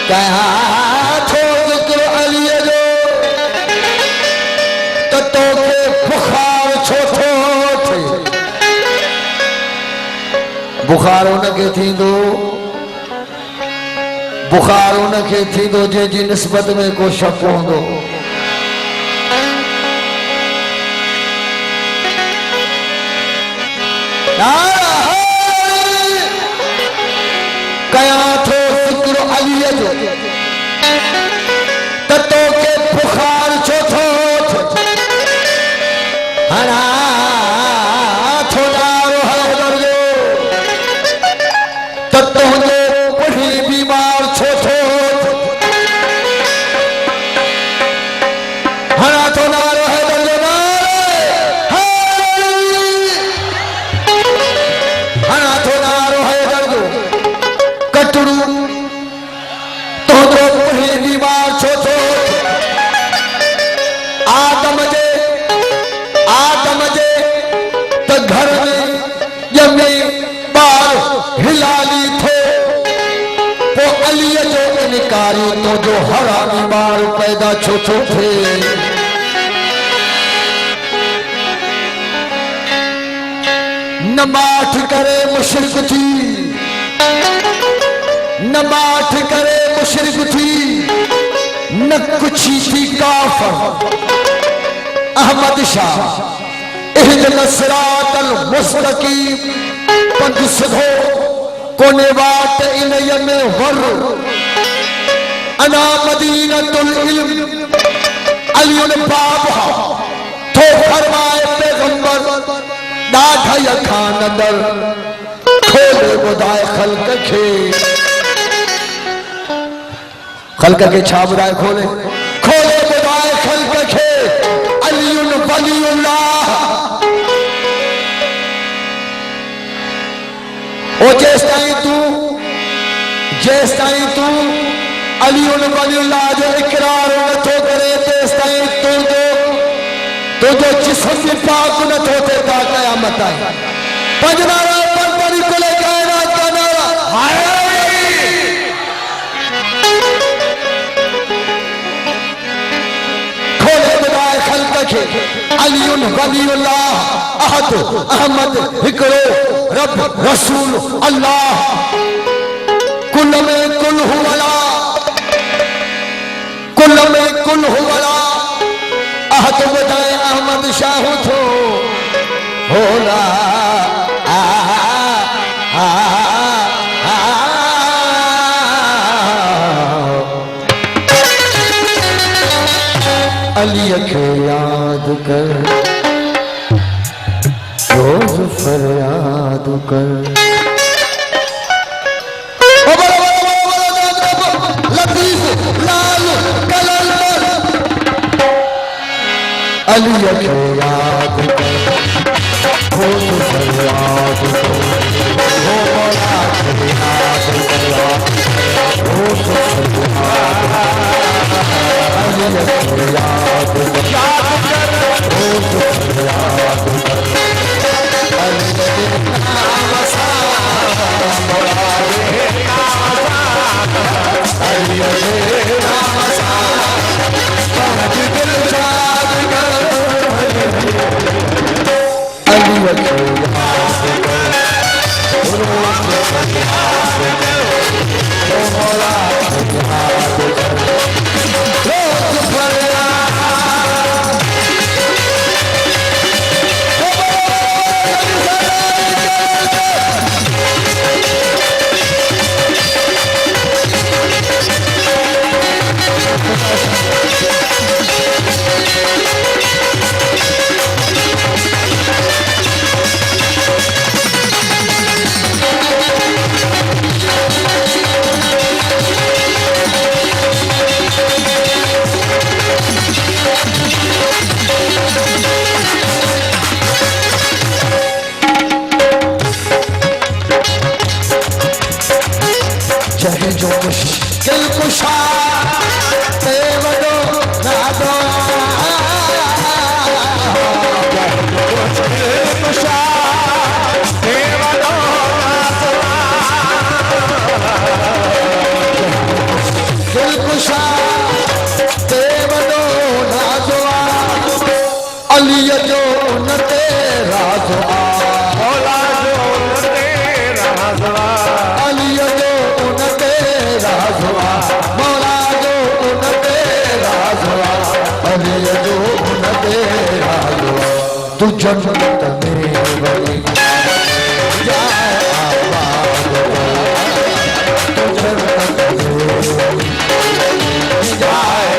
कहा थो जिक्र अली जो तो के बुखार छो थो थे बुखार उनके थींदो बुखार उनके थींदो जंहिंजी निस्बत में को शक होंदो कया थो जिक्र अली जो तो के बुखार छो थो हरा थोड़ा रोहर जो तो तुझे बुढ़ी बीमार छो थो हरा थोड़ा रोहर जो हरा थोड़ा रोहर जो कटरू तुझे बुढ़ी बीमार छो थो आदम जे तो घर में जमे बार हिलाली थो पो अली जो इनकारी तो जो हरामी बार पैदा छो छो थे नमाठ करे मुशरिक थी नमाठ करे मुशरिक थी न कुछ थी काफर अहमद शाह इहदिना सिरातल मुस्तकीम पंध सिधो कोने वाट इनय में वर अना मदीनतुल इल्म अलीउल बाबा तो फरमाए पैगंबर ॾाढा अखां अंदर खोले ॿुधाए खल्क के छा ॿुधाए खोले ॿुधाए खल्क खे अलीउल वलीउल्लाह ओ जेस ताईं तू अलीउल वलीउल्लाह जो इकरार नथो करे तेस ताईं तुझो जिस्म भी पाक नथो थे ता क़यामत आहे पंजनारा परतरी कुल कायनात का नारा हाय खोले ॿुधाए खल्क खे अलीउल वलीउल्लाह अहद अहमद हिकड़ो रब रसूल अल्लाह कुल में कुल हुवला अहद ॿुधाए अहमद शाह थो होला अली खे याद कर रोज फरियाद कर लतीफ लाल कलल अली खे याद कर रोज फरियाद कर हो मौला खे याद कर रोज फरियाद अली खे याद कर रोज फरियाद कर अली के नाम सा मौला रे अली के नाम सा दिल याद कर अली के अली जो उन ते राज मौला जो उन ते राज अली जो उन ते राज मौला जो उन ते राज अली जो उन ते राज तू जन्नत में वली जाए आबाद तू जन्नत में जाए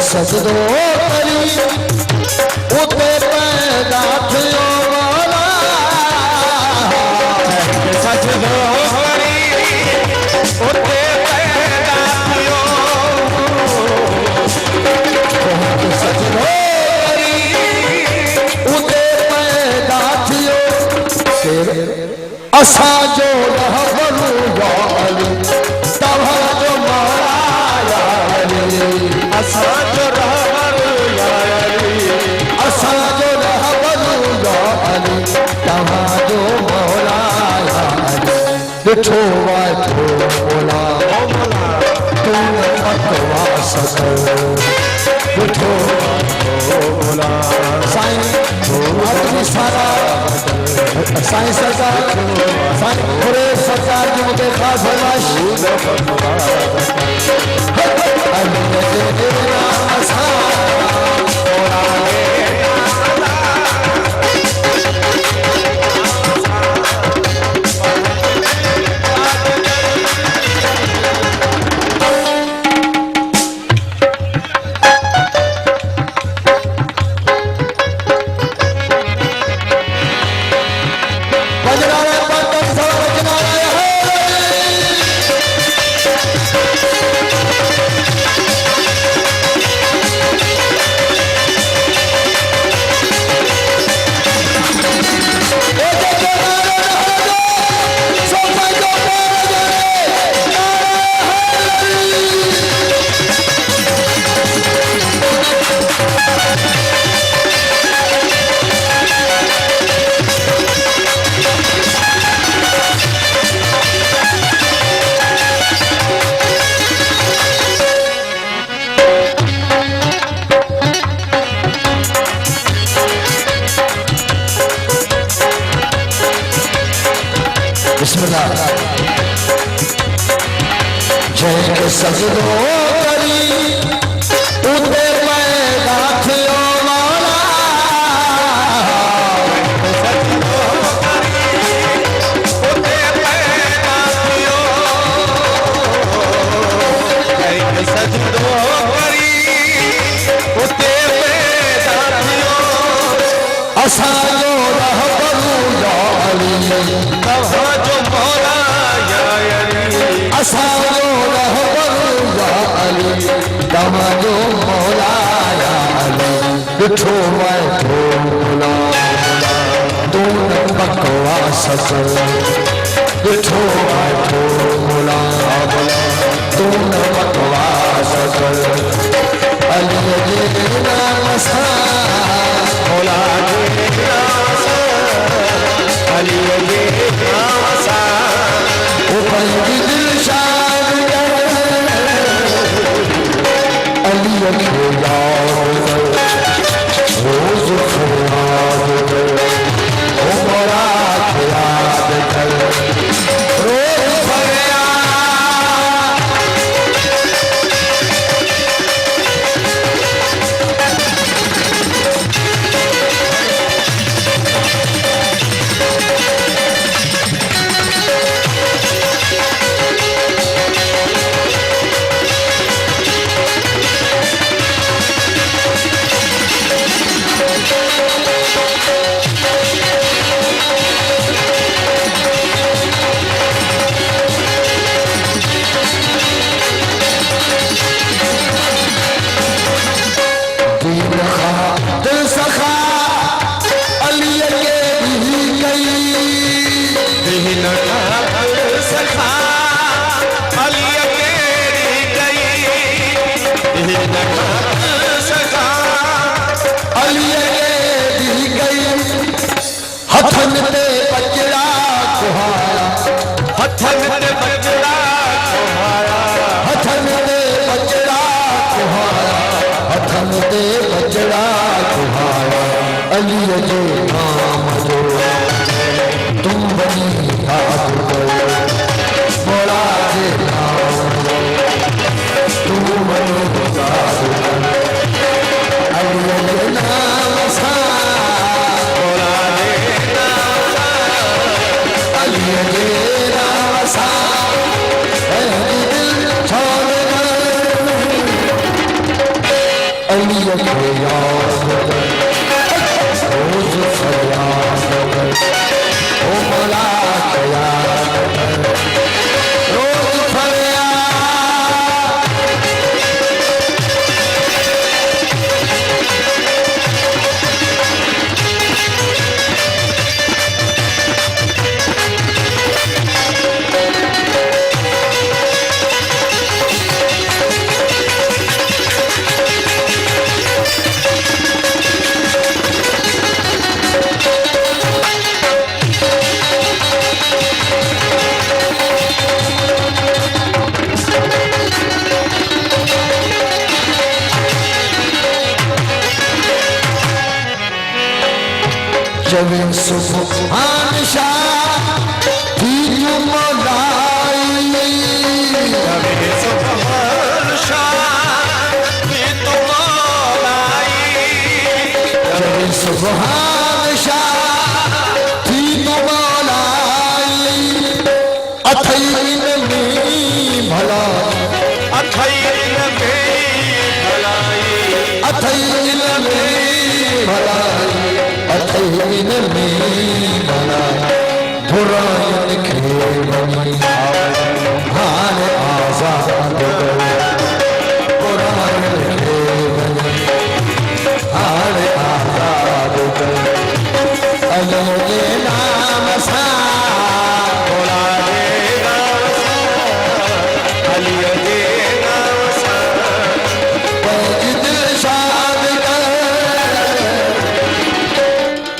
सजदो करी उते पैदा थियो मौला सजदो करी उते पैदा थियो सजदो करी उते पैदा थियो असा जो रहबरू या अली तव्हां जो मौला या अली असा जो रहबरू या अली तव्हां जो मौला या अली ॾिठो वाठो मौला तूं बकवास कर ॾिठो वाठो मौला साईं आदमी सारा साईं सरकार साईं पूरे सरकार जी मुझे खास फरमाइश जय सजदो करी उते पैदा थियो मौला सजदो करी उते पैदा थियो सजदो करी उते पैदा थियो असा जो रहबरू या अली तव्हां जो मौला या अली असा जो रहबरू या अली तव्हां जो मौला या अली ॾिठो वाठो मौला तूं बकवास कर ॾिठो वाठो मौला तूं बकवास कर अली जे नाम सां मौला जे नाम सां अली जे नाम सां ओ पंहिंजी दिलशाद अली खे याद रोज़ फरियाद कर ओ मौला खे याद कर रोज़ फरियाद कहीं न कर सका अली दी गई हथन ते बजड़ा कुहाया हथन ते बजड़ा कुहाया हथन ते बजड़ा कुहाया हथन ते बजड़ा कुहाया अली जे नाम जो तुम बनी याद करो बोला जे नाम जो तुम बनी याद करो अली जे नाम सा बोला जे अली जे नाम सा दिल छोड़ अली के याद रोज फरियाद ओ मौला के याद रोज फरियाद जब सुभान शाह थी जो मौलाई कभी सुभान शाह की तो मौलाई जब सुभान शाह थी जो मौलाई अथई में भला अथई में भलाई अथई में भलाई अथईन में भला बुराइन खेलनी हान आजाद बुराइन खेलनी हान आजाद अली के नाम सा बोला जे नाम सा अली जे नाम सा दिल शाद कर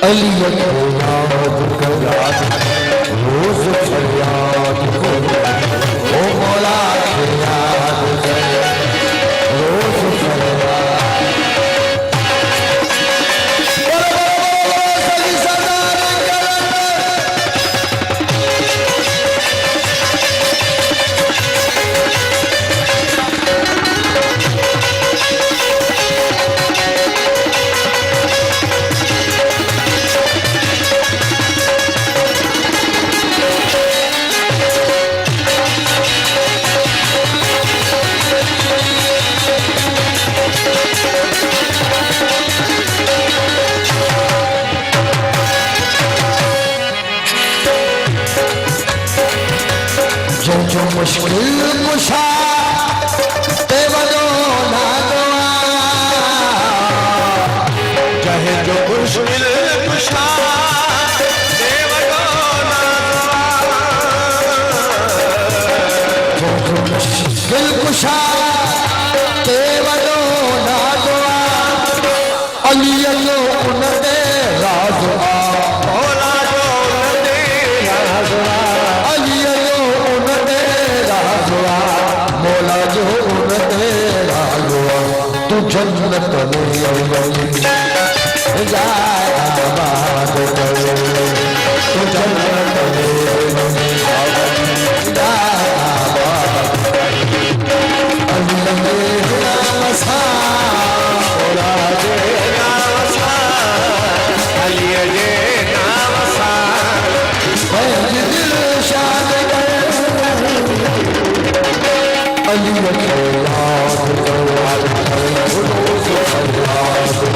अली को याद कर रोज फरियाद करो ओ मौला के याद कर रोज फरियाद सही सरदार जो मुश्किल कुशा ते वजो ना दुआ चाहे जो मुश्किल कुशा देवगो ना जो मुश्किल कुशा ते वजो ना दुआ अली अल्लो उन दे राज आ भोला जो दे राज आ अली अल्लो उन दे राज आ मौला जो उन दे राज आ तू जन्नत में अली जाए आबाद कर तू जन्नत में जाए आबाद अली के नाम सा भोला जे नाम सा अली जे नाम सा दिल शाद कर अली के याद कर रोज फरियाद